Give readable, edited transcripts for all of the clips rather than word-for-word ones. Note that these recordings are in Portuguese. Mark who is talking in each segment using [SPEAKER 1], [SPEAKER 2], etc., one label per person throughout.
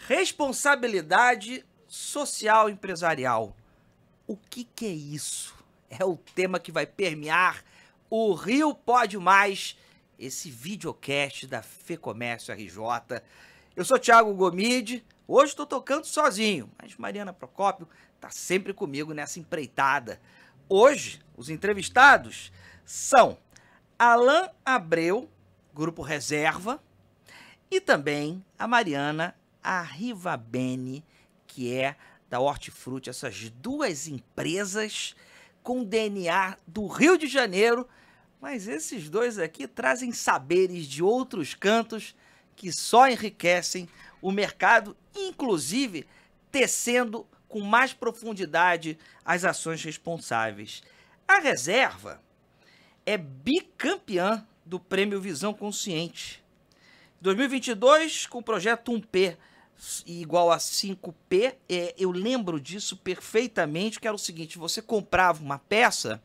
[SPEAKER 1] Responsabilidade social empresarial. O que é isso? É o tema que vai permear o Rio Pode Mais, esse videocast da FEComércio RJ. Eu sou Thiago Gomide, hoje estou tocando sozinho, mas Mariana Procópio está sempre comigo nessa empreitada. Hoje, os entrevistados são Alan Abreu, Grupo Reserva, e também a Mariana Arrivabene, que é da Hortifruti, essas duas empresas com DNA do Rio de Janeiro, mas esses dois aqui trazem saberes de outros cantos que só enriquecem o mercado, inclusive tecendo com mais profundidade as ações responsáveis. A Reserva é bicampeã do Prêmio Visão Consciente. 2022, com o projeto 1P igual a 5P, eu lembro disso perfeitamente, que era o seguinte: você comprava uma peça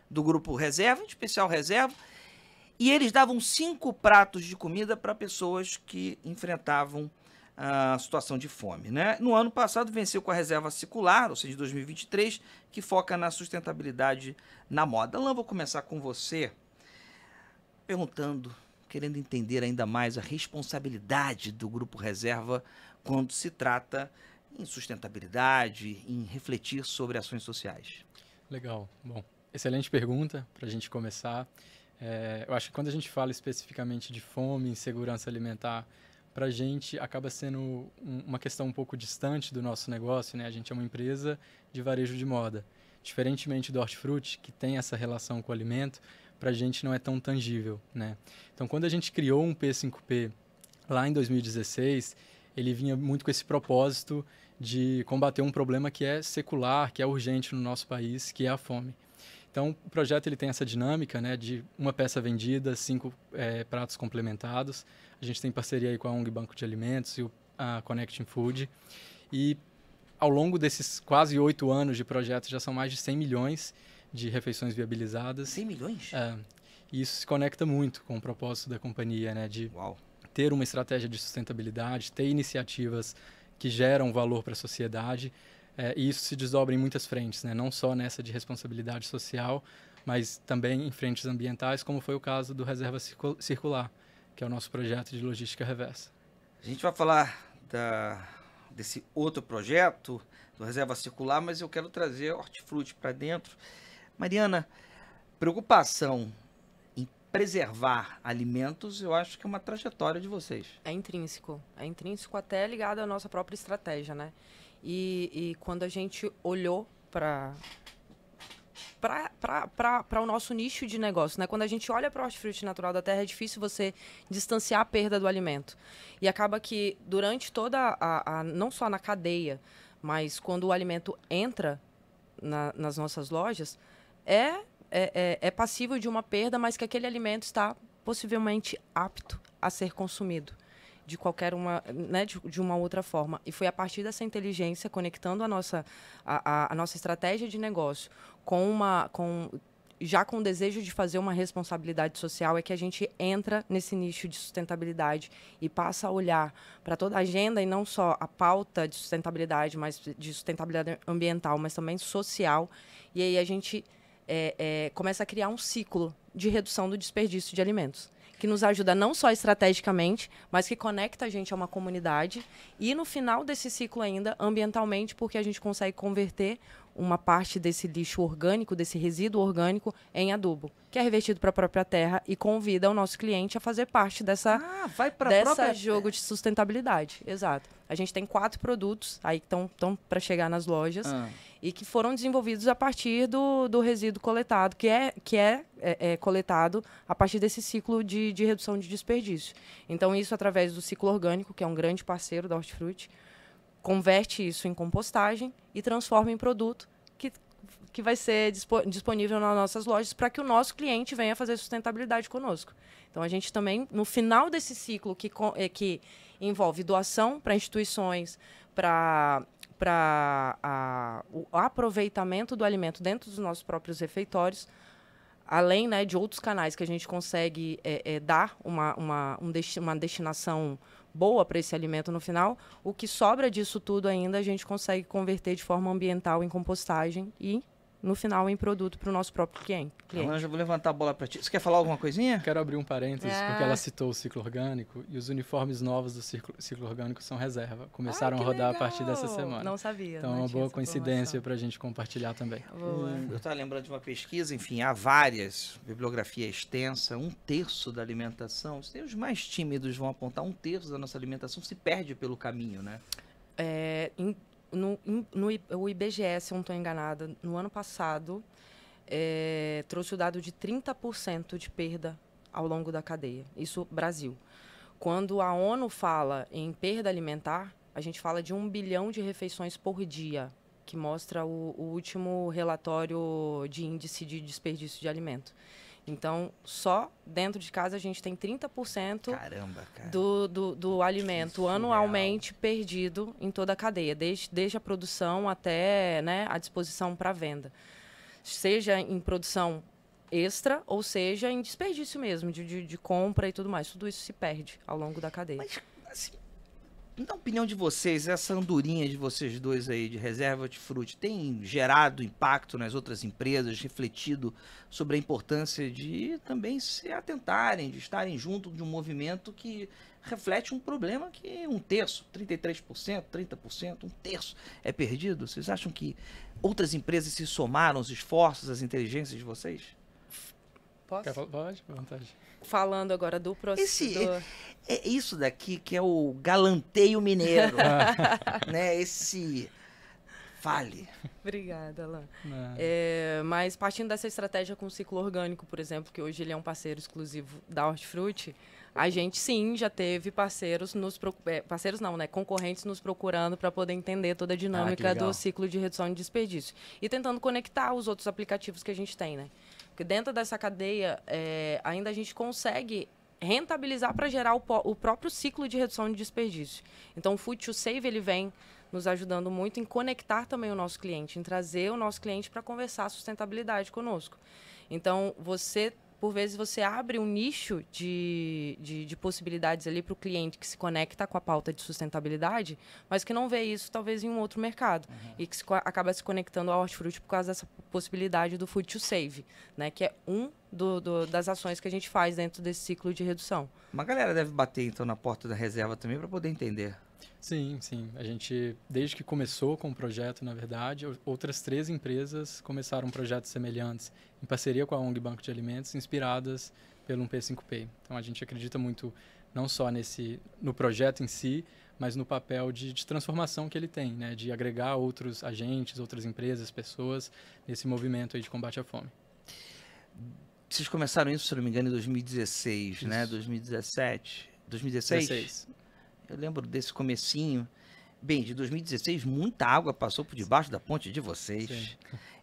[SPEAKER 1] do Grupo Reserva, em especial Reserva, e eles davam 5 pratos de comida para pessoas que enfrentavam a situação de fome, né? No ano passado venceu com a Reserva Circular, ou seja, de 2023, que foca na sustentabilidade na moda. Alan, vou começar com você, perguntando, querendo entender ainda mais a responsabilidade do Grupo Reserva quando se trata em sustentabilidade, em refletir sobre ações sociais.
[SPEAKER 2] Legal. Bom, excelente pergunta para a gente começar. Eu acho que quando a gente fala especificamente de fome, insegurança alimentar, para a gente acaba sendo uma questão um pouco distante do nosso negócio, né? A gente é uma empresa de varejo de moda. Diferentemente do Hortifruti, que tem essa relação com o alimento, para a gente não é tão tangível, né? Então, quando a gente criou um P5P lá em 2016, ele vinha muito com esse propósito de combater um problema que é secular, que é urgente no nosso país, que é a fome. Então, o projeto ele tem essa dinâmica, né, de uma peça vendida, 5 pratos complementados. A gente tem parceria aí com a ONG Banco de Alimentos e a Connecting Food. E ao longo desses quase 8 anos de projeto, já são mais de 100 milhões de refeições viabilizadas.
[SPEAKER 1] 100 milhões?
[SPEAKER 2] E isso se conecta muito com o propósito da companhia, né, de ter uma estratégia de sustentabilidade, ter iniciativas que geram valor para a sociedade. E isso se desdobra em muitas frentes, né? Não só nessa de responsabilidade social, mas também em frentes ambientais, como foi o caso do Reserva Circular, que é o nosso projeto de logística reversa.
[SPEAKER 1] A gente vai falar desse outro projeto, do Reserva Circular, mas eu quero trazer Hortifruti para dentro. Mariana, preocupação em preservar alimentos, eu acho que é uma trajetória de vocês.
[SPEAKER 3] É intrínseco até ligado à nossa própria estratégia, né? E quando a gente olhou para o nosso nicho de negócio, né? Quando a gente olha para o hortifruti natural da terra, é difícil você distanciar a perda do alimento. E acaba que durante toda não só na cadeia, mas quando o alimento entra nas nossas lojas, é passível de uma perda, mas que aquele alimento está possivelmente apto a ser consumido de qualquer uma, né, de uma outra forma. E foi a partir dessa inteligência, conectando a nossa estratégia de negócio já com o desejo de fazer uma responsabilidade social, é que a gente entra nesse nicho de sustentabilidade e passa a olhar para toda a agenda, e não só a pauta de sustentabilidade, mas de sustentabilidade ambiental, mas também social. E aí a gente começa a criar um ciclo de redução do desperdício de alimentos, que nos ajuda não só estrategicamente, mas que conecta a gente a uma comunidade, e no final desse ciclo ainda, ambientalmente, porque a gente consegue converter uma parte desse lixo orgânico, desse resíduo orgânico, em adubo, que é revertido para a própria terra e convida o nosso cliente a fazer parte dessa jogo de sustentabilidade. Exato. A gente tem 4 produtos aí que estão para chegar nas lojas e que foram desenvolvidos a partir do resíduo coletado, que é coletado a partir desse ciclo de redução de desperdício. Então, isso através do ciclo orgânico, que é um grande parceiro da Hortifruti, converte isso em compostagem e transforma em produto que vai ser disponível nas nossas lojas para que o nosso cliente venha fazer sustentabilidade conosco. Então, a gente também, no final desse ciclo que envolve doação para instituições, para o aproveitamento do alimento dentro dos nossos próprios refeitórios, além, né, de outros canais que a gente consegue dar uma destinação boa para esse alimento no final, o que sobra disso tudo ainda a gente consegue converter de forma ambiental em compostagem e, no final, em produto para o nosso próprio cliente.
[SPEAKER 1] Alan, já vou levantar a bola para ti. Você quer falar alguma coisinha?
[SPEAKER 2] Quero abrir um parênteses, porque ela citou o ciclo orgânico e os uniformes novos do ciclo orgânico são reserva. Começaram a rodar a partir dessa semana.
[SPEAKER 3] Não sabia.
[SPEAKER 2] Então, é uma boa coincidência para a gente compartilhar também.
[SPEAKER 1] Eu estava lembrando de uma pesquisa, enfim, há várias, bibliografia extensa, 1/3 da alimentação, os mais tímidos vão apontar, 1/3 da nossa alimentação se perde pelo caminho, né?
[SPEAKER 3] O IBGE, se eu não estou enganada, no ano passado, trouxe o dado de 30% de perda ao longo da cadeia. Isso, Brasil. Quando a ONU fala em perda alimentar, a gente fala de 1 bilhão de refeições por dia, que mostra o último relatório de índice de desperdício de alimento. Então, só dentro de casa a gente tem 30%
[SPEAKER 1] Caramba, cara.
[SPEAKER 3] do alimento anualmente perdido em toda a cadeia, desde a produção até, né, a disposição para venda. Seja em produção extra, ou seja em desperdício mesmo, de compra e tudo mais. Tudo isso se perde ao longo da cadeia.
[SPEAKER 1] Mas, assim, na opinião de vocês, essa andorinha de vocês dois aí de reserva de fruta tem gerado impacto nas outras empresas, refletido sobre a importância de também se atentarem, de estarem junto de um movimento que reflete um problema que 1/3, 33%, 30%, 1/3 é perdido? Vocês acham que outras empresas se somaram os esforços, as inteligências de vocês?
[SPEAKER 3] Posso?
[SPEAKER 2] Pode, à vontade.
[SPEAKER 3] Falando agora do processo.
[SPEAKER 1] É isso daqui que é o galanteio mineiro, né? Fale.
[SPEAKER 3] Obrigada, Alan. Mas partindo dessa estratégia com o ciclo orgânico, por exemplo, que hoje ele é um parceiro exclusivo da Hortifruti, a gente sim já teve parceiros concorrentes nos procurando para poder entender toda a dinâmica do ciclo de redução de desperdício e tentando conectar os outros aplicativos que a gente tem, né? Porque dentro dessa cadeia ainda a gente consegue rentabilizar para gerar o próprio ciclo de redução de desperdício. Então o Food to Save ele vem nos ajudando muito em conectar também o nosso cliente, em trazer o nosso cliente para conversar sustentabilidade conosco. Então por vezes você abre um nicho de possibilidades ali para o cliente que se conecta com a pauta de sustentabilidade, mas que não vê isso talvez em um outro mercado. E que acaba se conectando ao Hortifruti por causa dessa possibilidade do Food to Save, né? Que é das ações que a gente faz dentro desse ciclo de redução.
[SPEAKER 1] Uma galera deve bater então na porta da reserva também para poder entender.
[SPEAKER 2] Sim. A gente, desde que começou com o projeto, na verdade, outras 3 empresas começaram projetos semelhantes em parceria com a ONG Banco de Alimentos, inspiradas pelo 1P5P. Então, a gente acredita muito não só no projeto em si, mas no papel de transformação que ele tem, né? De agregar outros agentes, outras empresas, pessoas nesse movimento aí de combate à fome.
[SPEAKER 1] Vocês começaram isso, se não me engano, em 2016, isso. Né? 2017? 2016?
[SPEAKER 2] 16.
[SPEAKER 1] Eu lembro desse comecinho. Bem, de 2016, muita água passou por debaixo da ponte de vocês. Sim.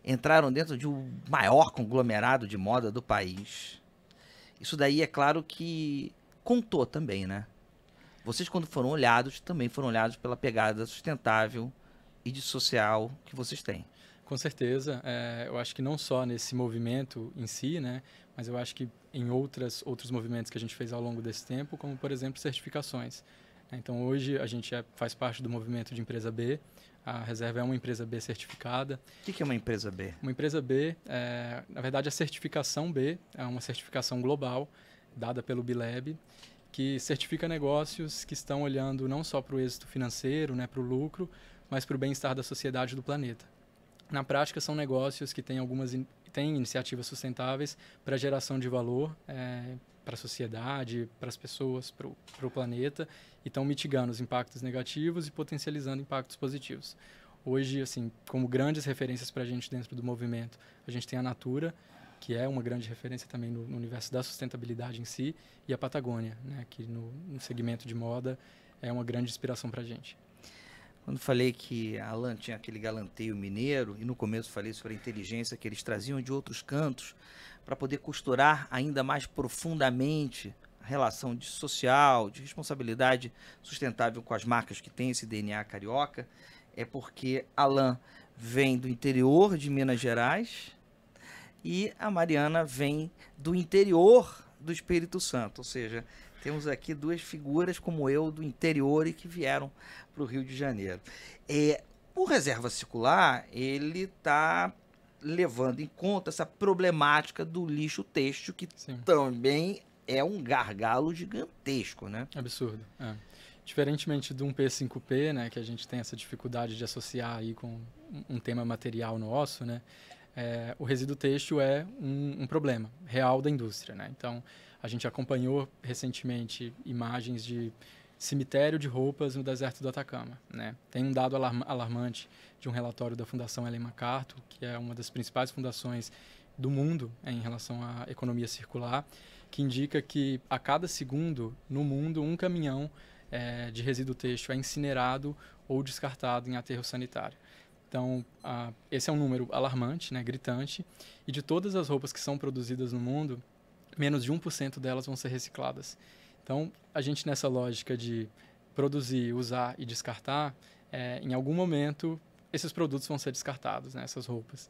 [SPEAKER 1] Entraram dentro de um maior conglomerado de moda do país. Isso daí, é claro que contou também, né? Vocês, quando foram olhados, também foram olhados pela pegada sustentável e de social que vocês têm.
[SPEAKER 2] Com certeza. Eu acho que não só nesse movimento em si, né? Mas eu acho que em outros movimentos que a gente fez ao longo desse tempo, como, por exemplo, certificações. Então, hoje, a gente faz parte do movimento de empresa B. A Reserva é uma empresa B certificada.
[SPEAKER 1] O que é uma empresa B?
[SPEAKER 2] Uma empresa B, na verdade, a certificação B é uma certificação global, dada pelo Bileb, que certifica negócios que estão olhando não só para o êxito financeiro, né, para o lucro, mas para o bem-estar da sociedade e do planeta. Na prática, são negócios que têm têm iniciativas sustentáveis para geração de valor para a sociedade, para as pessoas, para o planeta, e estão mitigando os impactos negativos e potencializando impactos positivos. Hoje, assim, como grandes referências para a gente dentro do movimento, a gente tem a Natura, que é uma grande referência também no universo da sustentabilidade em si, e a Patagônia, né, que no segmento de moda é uma grande inspiração para a gente.
[SPEAKER 1] Quando falei que a Alan tinha aquele galanteio mineiro, e no começo falei sobre a inteligência que eles traziam de outros cantos, para poder costurar ainda mais profundamente a relação de social, de responsabilidade sustentável com as marcas que têm esse DNA carioca, é porque Alan vem do interior de Minas Gerais, e a Mariana vem do interior do Espírito Santo, ou seja, temos aqui duas figuras como eu do interior e que vieram para o Rio de Janeiro. O Reserva Circular, ele está levando em conta essa problemática do lixo têxtil, que
[SPEAKER 2] Sim.
[SPEAKER 1] também é um gargalo gigantesco, né?
[SPEAKER 2] Absurdo. Diferentemente de um P5P, né, que a gente tem essa dificuldade de associar aí com um tema material nosso, né, o resíduo têxtil é um problema real da indústria, né? Então, a gente acompanhou recentemente imagens de cemitério de roupas no deserto do Atacama, né? Tem um dado alarmante de um relatório da Fundação Ellen MacArthur, que é uma das principais fundações do mundo em relação à economia circular, que indica que a cada segundo no mundo um caminhão de resíduo têxtil é incinerado ou descartado em aterro sanitário. Então, esse é um número alarmante, né, gritante, e de todas as roupas que são produzidas no mundo, menos de 1% delas vão ser recicladas. Então, a gente nessa lógica de produzir, usar e descartar, em algum momento esses produtos vão ser descartados, né, essas roupas.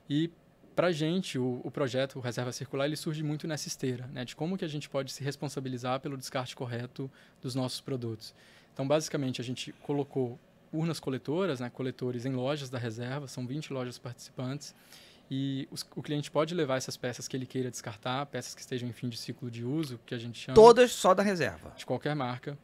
[SPEAKER 2] E para a gente, o projeto o Reserva Circular, ele surge muito nessa esteira, né, de como que a gente pode se responsabilizar pelo descarte correto dos nossos produtos. Então, basicamente, a gente colocou urnas coletoras, né, coletores em lojas da Reserva, são 20 lojas participantes, e o cliente pode levar essas peças que ele queira descartar, peças que estejam em fim de ciclo de uso, que a gente chama...
[SPEAKER 1] Todas só da Reserva?
[SPEAKER 2] De qualquer marca.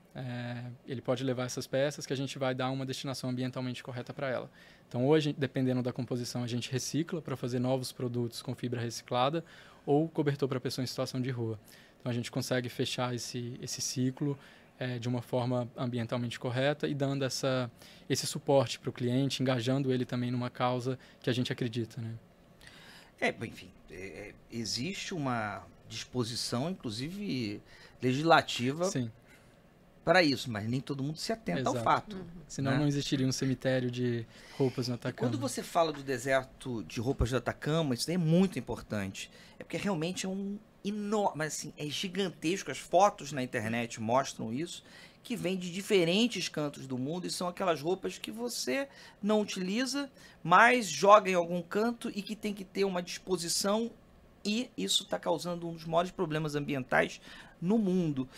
[SPEAKER 2] Ele pode levar essas peças que a gente vai dar uma destinação ambientalmente correta para ela. Então, hoje, dependendo da composição, a gente recicla para fazer novos produtos com fibra reciclada ou cobertor para pessoa em situação de rua. Então, a gente consegue fechar esse ciclo de uma forma ambientalmente correta e dando esse suporte para o cliente, engajando ele também numa causa que a gente acredita, né?
[SPEAKER 1] Enfim, existe uma disposição, inclusive legislativa, para isso, mas nem todo mundo se atenta ao fato.
[SPEAKER 2] Senão,
[SPEAKER 1] né?
[SPEAKER 2] Não existiria um cemitério de roupas no Atacama.
[SPEAKER 1] E quando você fala do deserto de roupas do Atacama, isso daí é muito importante. É porque realmente é um enorme, assim, é gigantesco. As fotos na internet mostram isso, que vem de diferentes cantos do mundo e são aquelas roupas que você não utiliza, mas joga em algum canto e que tem que ter uma disposição, e isso está causando um dos maiores problemas ambientais no mundo.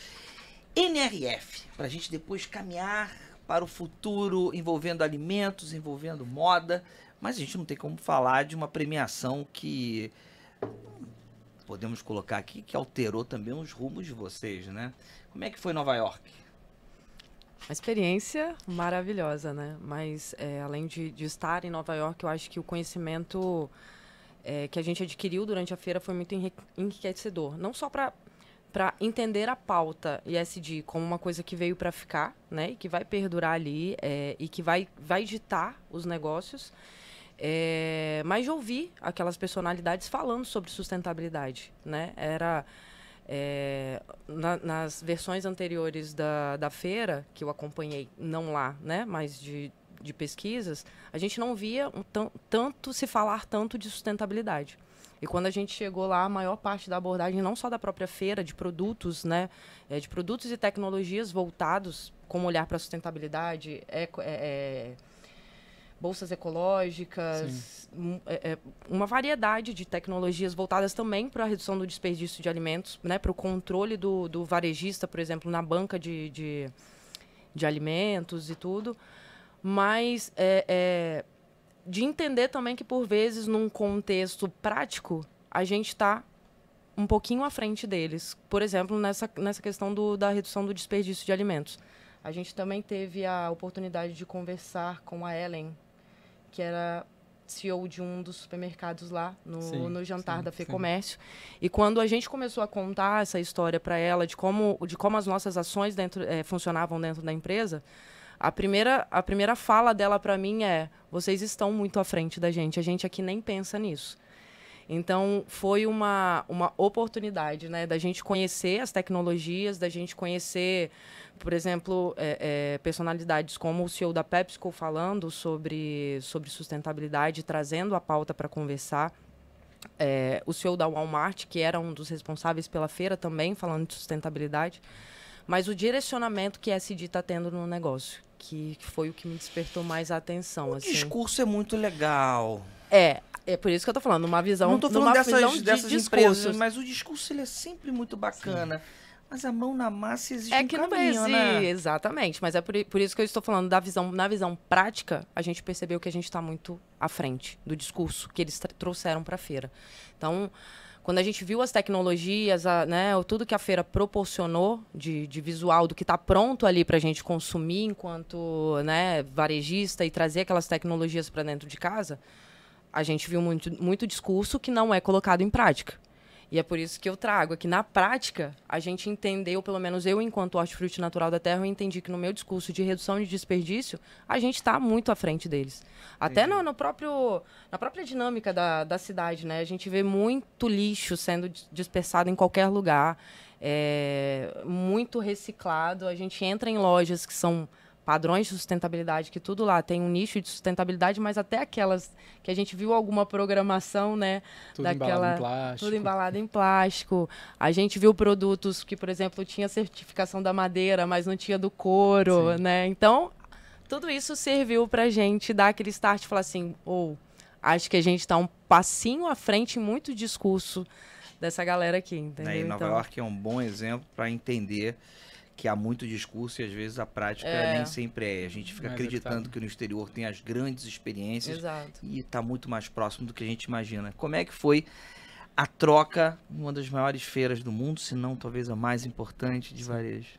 [SPEAKER 1] NRF, para a gente depois caminhar para o futuro envolvendo alimentos, envolvendo moda, mas a gente não tem como falar de uma premiação que podemos colocar aqui, que alterou também os rumos de vocês, né? Como é que foi Nova York?
[SPEAKER 3] Uma experiência maravilhosa, né? Mas, além de estar em Nova York, eu acho que o conhecimento que a gente adquiriu durante a feira foi muito enriquecedor. Não só para entender a pauta ESG como uma coisa que veio para ficar, né? E que vai perdurar ali e que vai ditar os negócios, mas de ouvir aquelas personalidades falando sobre sustentabilidade, né? Nas versões anteriores da feira, que eu acompanhei, não lá, né, mas de pesquisas, a gente não via se falar tanto de sustentabilidade. E quando a gente chegou lá, a maior parte da abordagem, não só da própria feira, de produtos, né, de produtos e tecnologias voltados com um olhar para a sustentabilidade, bolsas ecológicas, uma variedade de tecnologias voltadas também para a redução do desperdício de alimentos, né, para o controle do varejista, por exemplo, na banca de alimentos e tudo, mas de entender também que, por vezes, num contexto prático, a gente está um pouquinho à frente deles. Por exemplo, nessa questão da redução do desperdício de alimentos. A gente também teve a oportunidade de conversar com a Ellen, que era CEO de um dos supermercados lá no jantar da FEComércio. E quando a gente começou a contar essa história para ela de como as nossas ações funcionavam dentro da empresa, a primeira fala dela para mim vocês estão muito à frente da gente, a gente aqui nem pensa nisso. Então, foi uma oportunidade, né, da gente conhecer as tecnologias, da gente conhecer, por exemplo, personalidades como o CEO da PepsiCo falando sobre sustentabilidade, trazendo a pauta para conversar. O CEO da Walmart, que era um dos responsáveis pela feira também, falando de sustentabilidade. mas o direcionamento que a SD está tendo no negócio, que foi o que me despertou mais a atenção.
[SPEAKER 1] O discurso é muito legal.
[SPEAKER 3] É por isso que eu tô falando, numa visão,
[SPEAKER 1] não tô falando dessas
[SPEAKER 3] de
[SPEAKER 1] empresas, mas o discurso ele é sempre muito bacana. Sim. Mas a mão na massa existe um caminho, né?
[SPEAKER 3] Exatamente, mas é por isso que eu estou falando na visão prática, a gente percebeu que a gente está muito à frente do discurso que eles trouxeram para a feira. Então, quando a gente viu as tecnologias, tudo que a feira proporcionou de visual, do que está pronto ali para a gente consumir enquanto varejista e trazer aquelas tecnologias para dentro de casa, a gente viu muito discurso que não é colocado em prática. E é por isso que eu trago aqui. Na prática, a gente entendeu, pelo menos eu, enquanto hortifruti natural da terra, eu entendi que no meu discurso de redução de desperdício, a gente está muito à frente deles. Até na própria dinâmica da cidade, né? A gente vê muito lixo sendo dispersado em qualquer lugar, muito reciclado. A gente entra em lojas que são padrões de sustentabilidade, que tudo lá tem um nicho de sustentabilidade, mas até aquelas que a gente viu alguma programação, né?
[SPEAKER 2] Tudo embalado em plástico.
[SPEAKER 3] Tudo embalado em plástico. A gente viu produtos que, por exemplo, tinha certificação da madeira, mas não tinha do couro, sim, né? Então, tudo isso serviu pra gente dar aquele start e falar assim, acho que a gente está um passinho à frente em muito discurso dessa galera aqui, entendeu?
[SPEAKER 1] E Nova York é um bom exemplo para entender que há muito discurso e às vezes a prática nem sempre é. A gente fica acreditando que no exterior tem as grandes experiências.
[SPEAKER 3] Exato.
[SPEAKER 1] E está muito mais próximo do que a gente imagina. Como é que foi a troca em uma das maiores feiras do mundo, se não talvez a mais importante de varejo?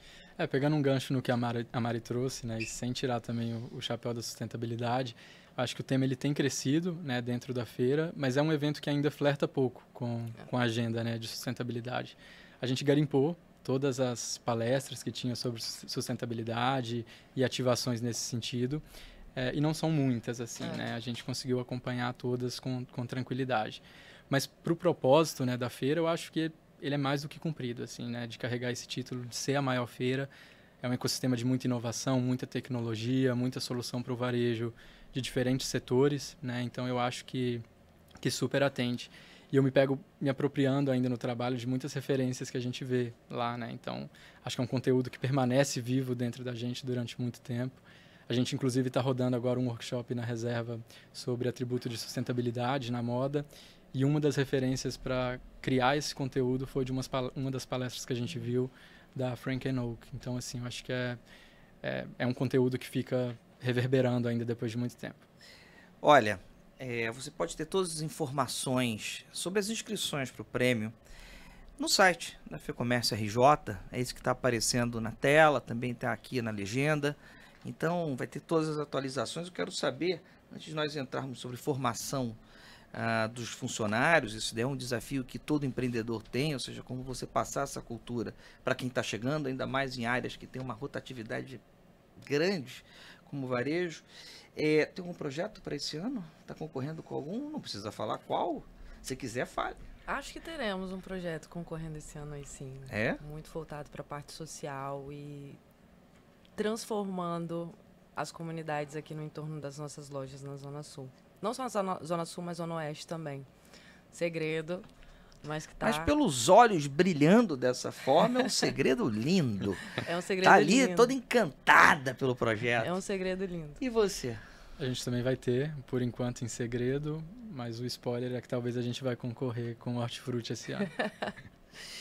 [SPEAKER 2] Pegando um gancho no que a Mari trouxe, né, e sem tirar também o chapéu da sustentabilidade, acho que o tema ele tem crescido, né, dentro da feira, mas é um evento que ainda flerta pouco com a agenda, né, de sustentabilidade. A gente garimpou todas as palestras que tinha sobre sustentabilidade e ativações nesse sentido, e não são muitas, assim, né? A gente conseguiu acompanhar todas com tranquilidade. Mas para o propósito, né, da feira, eu acho que ele é mais do que cumprido, assim, né? De carregar esse título, de ser a maior feira. É um ecossistema de muita inovação, muita tecnologia, muita solução para o varejo de diferentes setores, né? Então eu acho que super atende. E eu me pego me apropriando ainda no trabalho de muitas referências que a gente vê lá, né? Então, acho que é um conteúdo que permanece vivo dentro da gente durante muito tempo. A gente, inclusive, está rodando agora um workshop na reserva sobre atributo de sustentabilidade na moda. E uma das referências para criar esse conteúdo foi de uma das palestras que a gente viu da Frank Oak. Então, assim, eu acho que é um conteúdo que fica reverberando ainda depois de muito tempo.
[SPEAKER 1] Olha, você pode ter todas as informações sobre as inscrições para o prêmio no site da FEComércio RJ. É isso que está aparecendo na tela, também está aqui na legenda. Então, vai ter todas as atualizações. Eu quero saber, antes de nós entrarmos sobre formação dos funcionários, isso daí é um desafio que todo empreendedor tem, ou seja, como você passar essa cultura para quem está chegando, ainda mais em áreas que tem uma rotatividade grande, como o varejo. Tem um projeto para esse ano? Está concorrendo com algum? Não precisa falar qual. Se quiser, fale.
[SPEAKER 3] Acho que teremos um projeto concorrendo esse ano aí, sim. Muito voltado para a parte social e transformando as comunidades aqui no entorno das nossas lojas na Zona Sul. Não só na Zona Sul, mas Zona Oeste também. Segredo, mas que tá...
[SPEAKER 1] Mas pelos olhos brilhando dessa forma, é um segredo lindo.
[SPEAKER 3] É um segredo lindo.
[SPEAKER 1] Tá ali toda encantada pelo projeto.
[SPEAKER 3] É um segredo lindo.
[SPEAKER 1] E você?
[SPEAKER 2] A gente também vai ter, por enquanto, em segredo, mas o spoiler é que talvez a gente vai concorrer com o Hortifruti esse ano.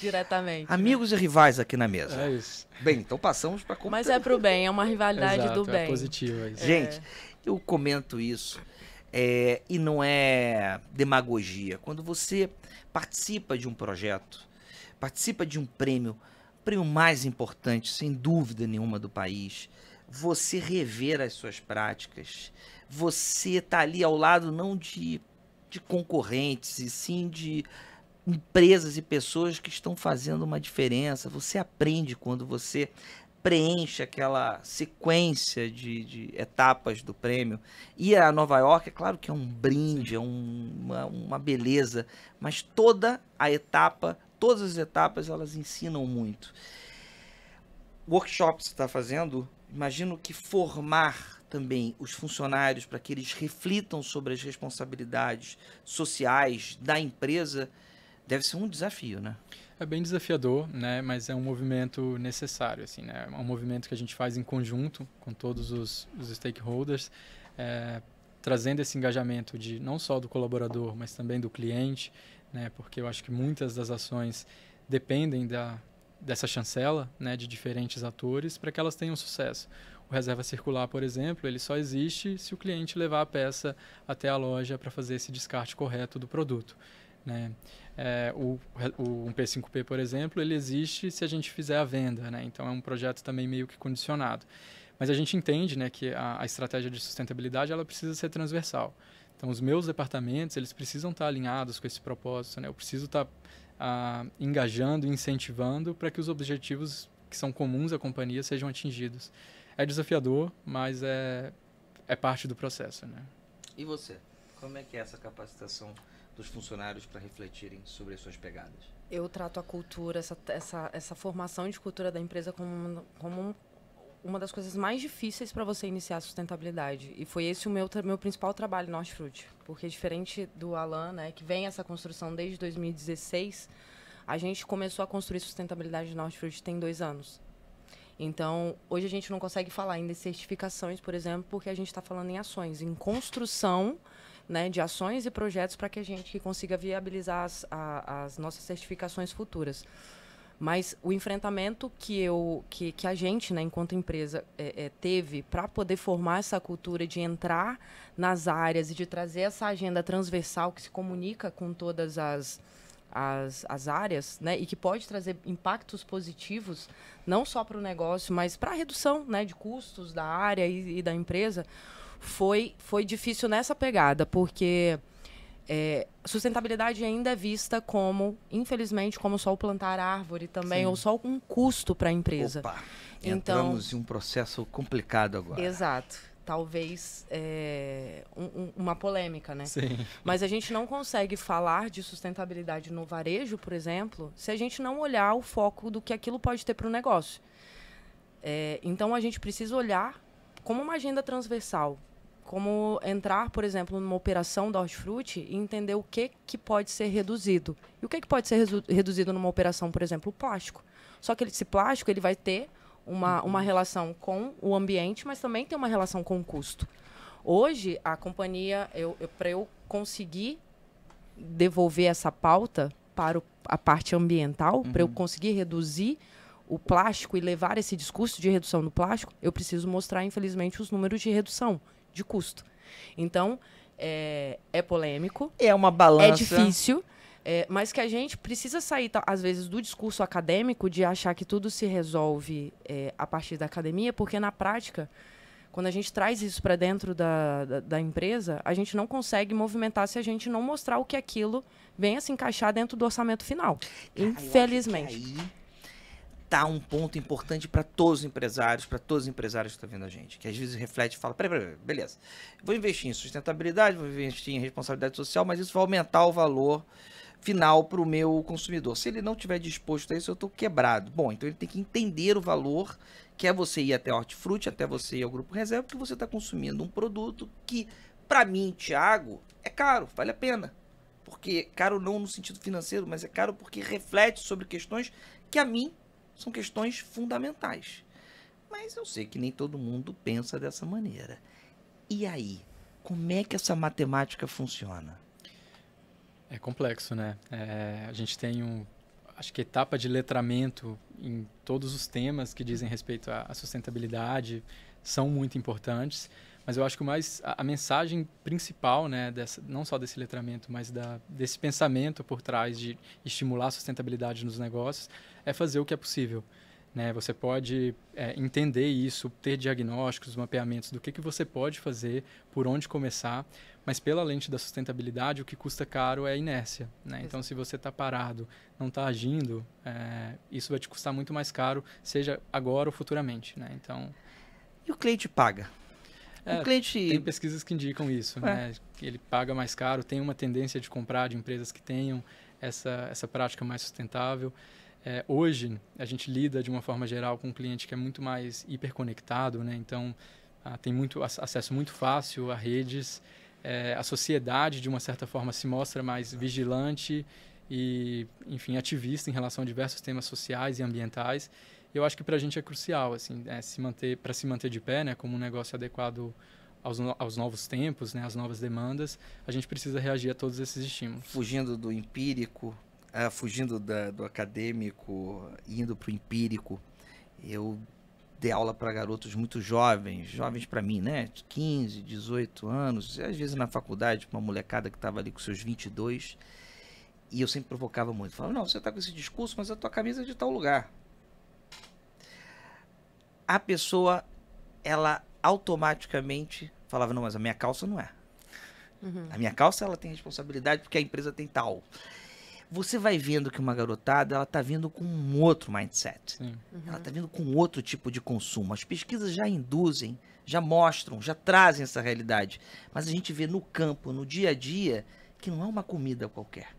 [SPEAKER 3] Diretamente.
[SPEAKER 1] Amigos e rivais aqui na mesa.
[SPEAKER 2] É isso.
[SPEAKER 1] Bem, então passamos para...
[SPEAKER 3] Mas é pro bem, é uma rivalidade
[SPEAKER 2] Exato,
[SPEAKER 3] do bem.
[SPEAKER 2] É positivo, é isso.
[SPEAKER 1] Gente, eu comento isso, e não é demagogia. Quando você participa de um projeto, participa de um prêmio, o prêmio mais importante, sem dúvida nenhuma, do país, você rever as suas práticas, você tá ali ao lado não de concorrentes, e sim de empresas e pessoas que estão fazendo uma diferença. Você aprende quando você preenche aquela sequência de etapas do prêmio. E a Nova York, é claro que é um brinde, é uma beleza, mas todas as etapas, elas ensinam muito. Workshop que você está fazendo, imagino que formar também os funcionários para que eles reflitam sobre as responsabilidades sociais da empresa Deve ser um desafio, né?
[SPEAKER 2] É bem desafiador, né? Mas é um movimento necessário, assim, né? É um movimento que a gente faz em conjunto com todos os stakeholders, trazendo esse engajamento de não só do colaborador, mas também do cliente, né? Porque eu acho que muitas das ações dependem dessa chancela, né? De diferentes atores para que elas tenham sucesso. O reserva circular, por exemplo, ele só existe se o cliente levar a peça até a loja para fazer esse descarte correto do produto, né? O P5P, por exemplo, ele existe se a gente fizer a venda, né? Então é um projeto também meio que condicionado. Mas a gente entende, né, que a estratégia de sustentabilidade ela precisa ser transversal. Então os meus departamentos eles precisam estar alinhados com esse propósito, né? Eu preciso estar engajando, incentivando para que os objetivos que são comuns à companhia sejam atingidos. É desafiador, mas é parte do processo, né?
[SPEAKER 1] E você? Como é que é essa capacitação dos funcionários para refletirem sobre as suas pegadas?
[SPEAKER 3] Eu trato a cultura, essa formação de cultura da empresa como uma das coisas mais difíceis para você iniciar a sustentabilidade. E foi esse o meu principal trabalho no Hortifruti. Porque diferente do Alan, né, que vem essa construção desde 2016, a gente começou a construir sustentabilidade no Hortifruti tem 2 anos. Então, hoje a gente não consegue falar ainda em certificações, por exemplo, porque a gente está falando em ações, em construção, né, de ações e projetos para que a gente consiga viabilizar as nossas certificações futuras. Mas o enfrentamento que a gente, né, enquanto empresa, teve para poder formar essa cultura de entrar nas áreas e de trazer essa agenda transversal que se comunica com todas as áreas, né, e que pode trazer impactos positivos, não só para o negócio, mas para a redução, né, de custos da área e da empresa, foi difícil nessa pegada, porque sustentabilidade ainda é vista como, infelizmente, como só o plantar árvore também, ou só um custo para a empresa.
[SPEAKER 1] Opa,
[SPEAKER 3] então,
[SPEAKER 1] entramos em um processo complicado agora.
[SPEAKER 3] Exato. Talvez uma polêmica, né?
[SPEAKER 2] Sim.
[SPEAKER 3] Mas a gente não consegue falar de sustentabilidade no varejo, por exemplo, se a gente não olhar o foco do que aquilo pode ter para o negócio. Então, a gente precisa olhar como uma agenda transversal, como entrar, por exemplo, numa operação da Hortifruti e entender o que pode ser reduzido. E o que pode ser reduzido numa operação, por exemplo, o plástico. Só que esse plástico ele vai ter uma relação com o ambiente, mas também tem uma relação com o custo. Hoje, a companhia, para eu conseguir devolver essa pauta para a parte ambiental, para eu conseguir reduzir o plástico e levar esse discurso de redução do plástico, eu preciso mostrar, infelizmente, os números de redução de custo. Então, é polêmico.
[SPEAKER 1] É uma balança.
[SPEAKER 3] É difícil. Mas que a gente precisa sair, às vezes, do discurso acadêmico de achar que tudo se resolve a partir da academia, porque, na prática, quando a gente traz isso para dentro da empresa, a gente não consegue movimentar se a gente não mostrar o que aquilo venha se encaixar dentro do orçamento final. Infelizmente.
[SPEAKER 1] Aí tá um ponto importante para todos os empresários, que estão vendo a gente, que às vezes reflete e fala, peraí, beleza, vou investir em sustentabilidade, vou investir em responsabilidade social, mas isso vai aumentar o valor final para o meu consumidor. Se ele não estiver disposto a isso, eu estou quebrado. Bom, então ele tem que entender o valor, que é você ir até a Hortifruti, até você ir ao Grupo Reserva, porque você está consumindo um produto que, para mim, Thiago, é caro, vale a pena. Porque caro não no sentido financeiro, mas é caro porque reflete sobre questões que a mim são questões fundamentais. Mas eu sei que nem todo mundo pensa dessa maneira. E aí, como é que essa matemática funciona?
[SPEAKER 2] É complexo, né? A gente tem acho que etapa de letramento em todos os temas que dizem respeito à sustentabilidade são muito importantes, mas eu acho que a mensagem principal, né, não só desse letramento, mas desse pensamento por trás de estimular a sustentabilidade nos negócios é fazer o que é possível. Né? Você pode entender isso, ter diagnósticos, mapeamentos do que você pode fazer, por onde começar, mas pela lente da sustentabilidade, o que custa caro é a inércia. Né? Então, se você está parado, não está agindo, isso vai te custar muito mais caro, seja agora ou futuramente. Né? Então,
[SPEAKER 1] e o cliente paga? O cliente...
[SPEAKER 2] Tem pesquisas que indicam isso, né? Que ele paga mais caro, tem uma tendência de comprar de empresas que tenham essa prática mais sustentável. Hoje, a gente lida, de uma forma geral, com um cliente que é muito mais hiperconectado, né? Então, tem acesso muito fácil a redes. A sociedade, de uma certa forma, se mostra mais vigilante e, enfim, ativista em relação a diversos temas sociais e ambientais. Eu acho que para a gente é crucial, assim, para se manter de pé, né, como um negócio adequado aos novos tempos, né, às novas demandas, a gente precisa reagir a todos esses estímulos.
[SPEAKER 1] Fugindo do empírico, fugindo do acadêmico, indo para o empírico, eu dei aula para garotos muito jovens para mim, né, de 15, 18 anos, às vezes na faculdade, uma molecada que estava ali com seus 22, e eu sempre provocava muito. Falava, não, você está com esse discurso, mas a tua camisa é de tal lugar. A pessoa, ela automaticamente falava, não, mas a minha calça não é. A minha calça, ela tem responsabilidade porque a empresa tem tal. Você vai vendo que uma garotada, ela tá vindo com um outro mindset. Ela tá vindo com outro tipo de consumo. As pesquisas já induzem, já mostram, já trazem essa realidade. Mas a gente vê no campo, no dia a dia, que não é uma comida qualquer.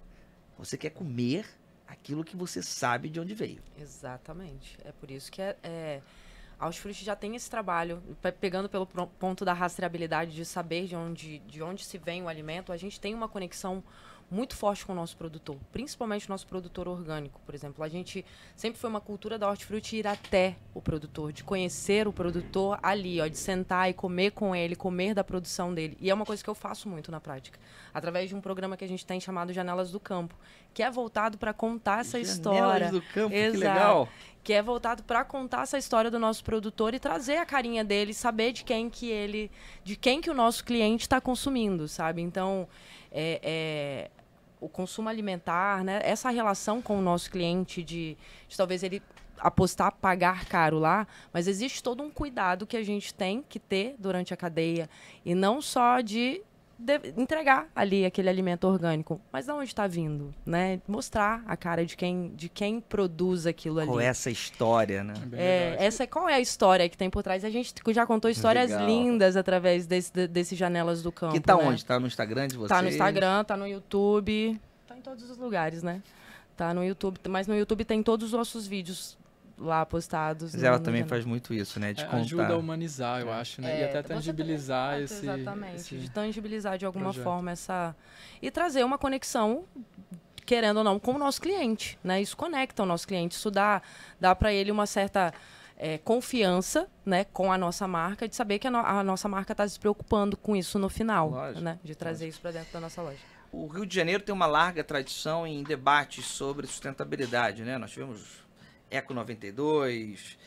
[SPEAKER 1] Você quer comer aquilo que você sabe de onde veio.
[SPEAKER 3] Exatamente. É por isso que a Hortifruti já tem esse trabalho, pegando pelo ponto da rastreabilidade, de saber de onde se vem o alimento. A gente tem uma conexão muito forte com o nosso produtor, principalmente o nosso produtor orgânico, por exemplo. A gente sempre foi uma cultura da Hortifruti ir até o produtor, de conhecer o produtor ali, ó, de sentar e comer com ele, comer da produção dele. E é uma coisa que eu faço muito na prática, através de um programa que a gente tem chamado Janelas do Campo, que é voltado para contar essa história.
[SPEAKER 1] Janelas do Campo,
[SPEAKER 3] exato,
[SPEAKER 1] que legal!
[SPEAKER 3] Que é voltado para contar essa história do nosso produtor e trazer a carinha dele, saber de quem que o nosso cliente está consumindo, sabe? Então, o consumo alimentar, né? Essa relação com o nosso cliente de talvez ele apostar, pagar caro lá, mas existe todo um cuidado que a gente tem que ter durante a cadeia, e não só de entregar ali aquele alimento orgânico, mas de onde está vindo, né? Mostrar a cara de quem produz aquilo ali.
[SPEAKER 1] Qual é essa história, né?
[SPEAKER 3] Qual é a história que tem por trás? A gente já contou histórias lindas através desse Janelas do Campo.
[SPEAKER 1] Que tá
[SPEAKER 3] né?
[SPEAKER 1] onde? Tá no Instagram de vocês?
[SPEAKER 3] Tá no Instagram, tá no YouTube, tá em todos os lugares, né? Tá no YouTube, mas no YouTube tem todos os nossos vídeos lá postados.
[SPEAKER 1] Mas ela também faz muito isso, né? De contar.
[SPEAKER 2] Ajuda a humanizar, eu acho, né? E até tangibilizar
[SPEAKER 3] Exatamente, de tangibilizar de alguma
[SPEAKER 2] projeto.
[SPEAKER 3] forma e trazer uma conexão, querendo ou não, com o nosso cliente, né? Isso conecta o nosso cliente, isso dá para ele uma certa confiança, né, com a nossa marca, de saber que a nossa marca está se preocupando com isso no final, né? De trazer isso para dentro da nossa loja.
[SPEAKER 1] O Rio de Janeiro tem uma larga tradição em debates sobre sustentabilidade, né? Nós tivemos Eco 92,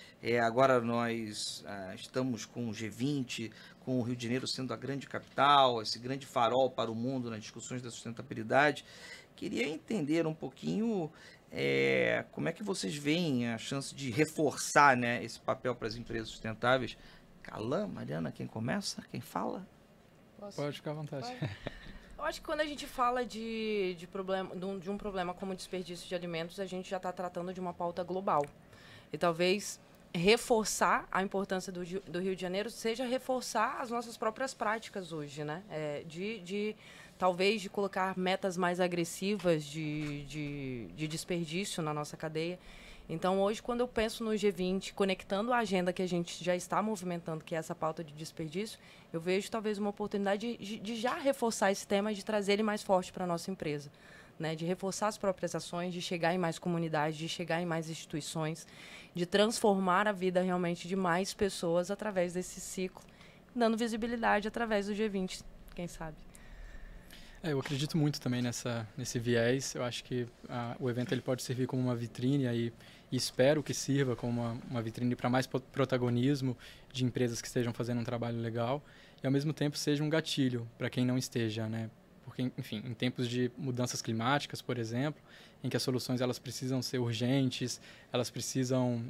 [SPEAKER 1] agora nós estamos com o G20, com o Rio de Janeiro sendo a grande capital, esse grande farol para o mundo nas discussões da sustentabilidade. Queria entender um pouquinho como é que vocês veem a chance de reforçar, né, esse papel para as empresas sustentáveis. Calan, Mariana, quem começa? Quem fala?
[SPEAKER 2] Pode ficar à vontade.
[SPEAKER 3] Eu acho que quando a gente fala de um problema como desperdício de alimentos, a gente já está tratando de uma pauta global. E talvez reforçar a importância do Rio de Janeiro seja reforçar as nossas próprias práticas hoje, né? Talvez de colocar metas mais agressivas de desperdício na nossa cadeia. Então, hoje, quando eu penso no G20, conectando a agenda que a gente já está movimentando, que é essa pauta de desperdício, eu vejo talvez uma oportunidade de já reforçar esse tema, de trazer ele mais forte para a nossa empresa, né? De reforçar as próprias ações, de chegar em mais comunidades, de chegar em mais instituições, de transformar a vida realmente de mais pessoas através desse ciclo, dando visibilidade através do G20, quem sabe.
[SPEAKER 2] Eu acredito muito também nesse viés. Eu acho que o evento ele pode servir como uma vitrine aí, e espero que sirva como uma vitrine para mais protagonismo de empresas que estejam fazendo um trabalho legal, e ao mesmo tempo seja um gatilho para quem não esteja, né? Porque, enfim, em tempos de mudanças climáticas, por exemplo, em que as soluções elas precisam ser urgentes, elas precisam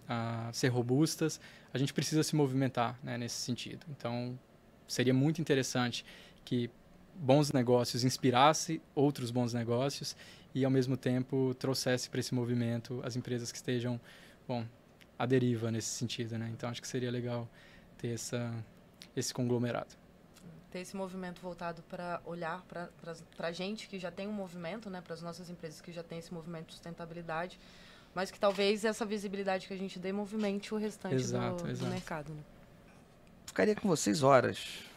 [SPEAKER 2] ser robustas, a gente precisa se movimentar, né, nesse sentido. Então, seria muito interessante que bons negócios inspirasse outros bons negócios e, ao mesmo tempo, trouxesse para esse movimento as empresas que estejam, à deriva nesse sentido, né? Então, acho que seria legal ter esse conglomerado.
[SPEAKER 3] Ter esse movimento voltado para olhar para a gente que já tem um movimento, né? Para as nossas empresas que já têm esse movimento de sustentabilidade, mas que talvez essa visibilidade que a gente dê movimente o restante do mercado. Né?
[SPEAKER 1] Ficaria com vocês horas.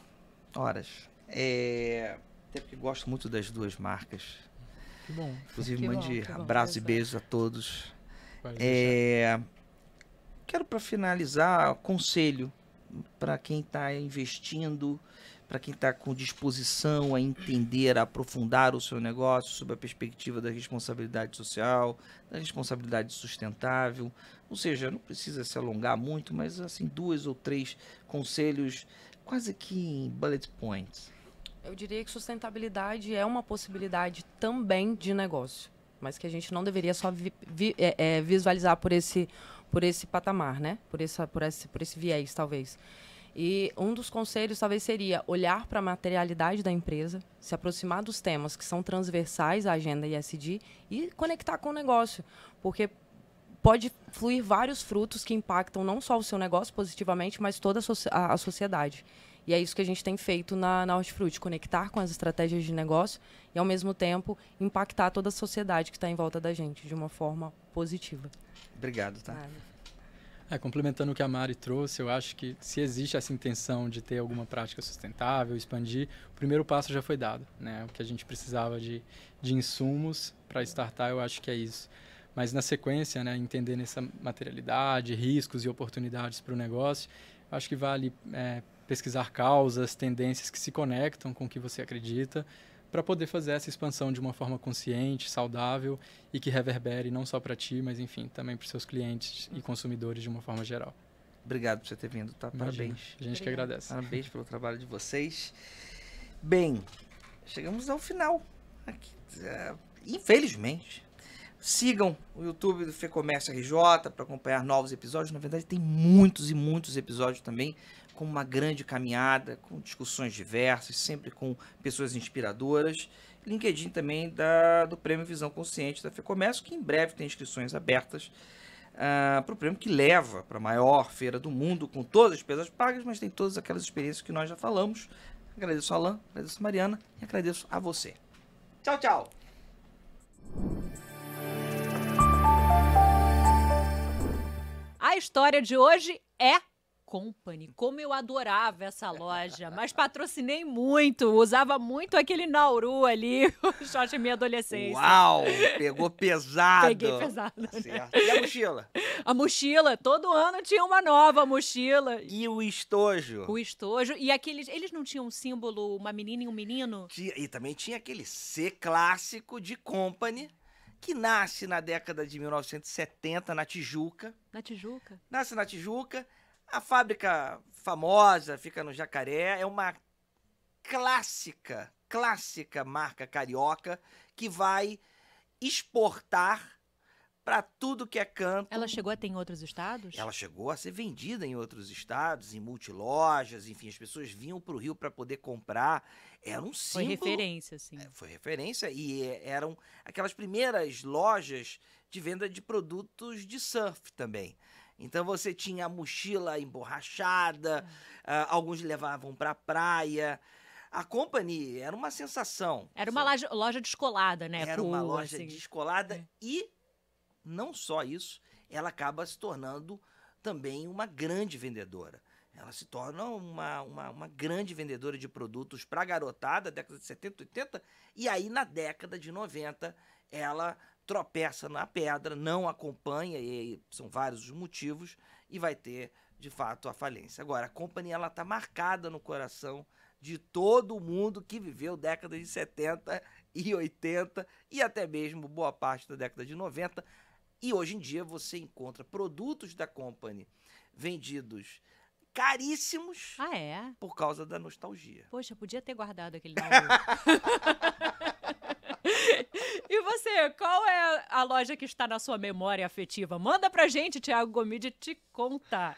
[SPEAKER 1] Até porque gosto muito das duas marcas.
[SPEAKER 2] Que bom.
[SPEAKER 1] Inclusive,
[SPEAKER 3] Que bom,
[SPEAKER 1] mande
[SPEAKER 3] que bom.
[SPEAKER 1] abraços e
[SPEAKER 3] Exato.
[SPEAKER 1] beijos a todos.
[SPEAKER 2] Pode deixar.
[SPEAKER 1] Quero, para finalizar, conselho para quem está investindo, para quem está com disposição a entender, a aprofundar o seu negócio sob a perspectiva da responsabilidade social, da responsabilidade sustentável. Ou seja, não precisa se alongar muito, mas assim 2 ou 3 conselhos quase que em bullet points.
[SPEAKER 3] Eu diria que sustentabilidade é uma possibilidade também de negócio, mas que a gente não deveria só visualizar por esse patamar, né? Por esse viés, talvez. E um dos conselhos talvez seria olhar para a materialidade da empresa, se aproximar dos temas que são transversais à agenda ESG e conectar com o negócio, porque pode fluir vários frutos que impactam não só o seu negócio positivamente, mas toda a sociedade. E é isso que a gente tem feito na Hortifruti, conectar com as estratégias de negócio e, ao mesmo tempo, impactar toda a sociedade que está em volta da gente de uma forma positiva.
[SPEAKER 1] Obrigado, tá?
[SPEAKER 2] Complementando o que a Mari trouxe, eu acho que se existe essa intenção de ter alguma prática sustentável, expandir, o primeiro passo já foi dado, né? O que a gente precisava de insumos para startar, eu acho que é isso. Mas na sequência, né, entendendo essa materialidade, riscos e oportunidades para o negócio, eu acho que vale pesquisar causas, tendências que se conectam com o que você acredita, para poder fazer essa expansão de uma forma consciente, saudável e que reverbere não só para ti, mas enfim, também para os seus clientes e consumidores de uma forma geral.
[SPEAKER 1] Obrigado por você ter vindo, tá?
[SPEAKER 2] Imagina,
[SPEAKER 1] Parabéns.
[SPEAKER 2] a gente que agradece.
[SPEAKER 1] Parabéns pelo trabalho de vocês. Bem, chegamos ao final. Aqui, infelizmente. Sigam o YouTube do FEComércio RJ para acompanhar novos episódios. Na verdade, tem muitos e muitos episódios também, com uma grande caminhada, com discussões diversas, sempre com pessoas inspiradoras. LinkedIn também do Prêmio Visão Consciente da FEComércio, que em breve tem inscrições abertas para o prêmio que leva para a maior feira do mundo, com todas as despesas pagas, mas tem todas aquelas experiências que nós já falamos. Agradeço a Alan, agradeço a Mariana e agradeço a você. Tchau, tchau!
[SPEAKER 4] A história de hoje é Company. Como eu adorava essa loja, mas patrocinei muito, usava muito aquele Nauru ali, o short da minha adolescência.
[SPEAKER 1] Uau, pegou pesado.
[SPEAKER 4] Peguei pesado.
[SPEAKER 1] Certo. E a mochila?
[SPEAKER 4] A mochila, todo ano tinha uma nova mochila.
[SPEAKER 1] E o estojo?
[SPEAKER 4] O estojo. E aqueles, eles não tinham um símbolo, uma menina e um menino?
[SPEAKER 1] E também tinha aquele C clássico de Company, que nasce na década de 1970 na Tijuca.
[SPEAKER 4] Na Tijuca?
[SPEAKER 1] Nasce na Tijuca. A fábrica famosa fica no Jacaré. É uma clássica marca carioca que vai exportar para tudo que é canto.
[SPEAKER 4] Ela chegou a ter em outros estados?
[SPEAKER 1] Ela chegou a ser vendida em outros estados, em multilojas, enfim, as pessoas vinham para o Rio para poder comprar. Era um símbolo.
[SPEAKER 4] Foi referência, sim.
[SPEAKER 1] Foi referência e eram aquelas primeiras lojas de venda de produtos de surf também. Então você tinha a mochila emborrachada, alguns levavam para a praia. A Company era uma sensação.
[SPEAKER 4] Era uma loja descolada, né?
[SPEAKER 1] Era uma loja
[SPEAKER 4] assim.
[SPEAKER 1] descolada e não só isso, ela acaba se tornando também uma grande vendedora. Ela se torna uma grande vendedora de produtos para a garotada, década de 70, 80, e aí na década de 90 ela tropeça na pedra, não acompanha, e são vários os motivos, e vai ter, de fato, a falência. Agora, a Company está marcada no coração de todo mundo que viveu décadas de 70 e 80, e até mesmo boa parte da década de 90, e hoje em dia você encontra produtos da Company vendidos caríssimos por causa da nostalgia.
[SPEAKER 4] Poxa, podia ter guardado aquele Nauru. E você, qual é a loja que está na sua memória afetiva? Manda pra gente, Thiago Gomide te conta.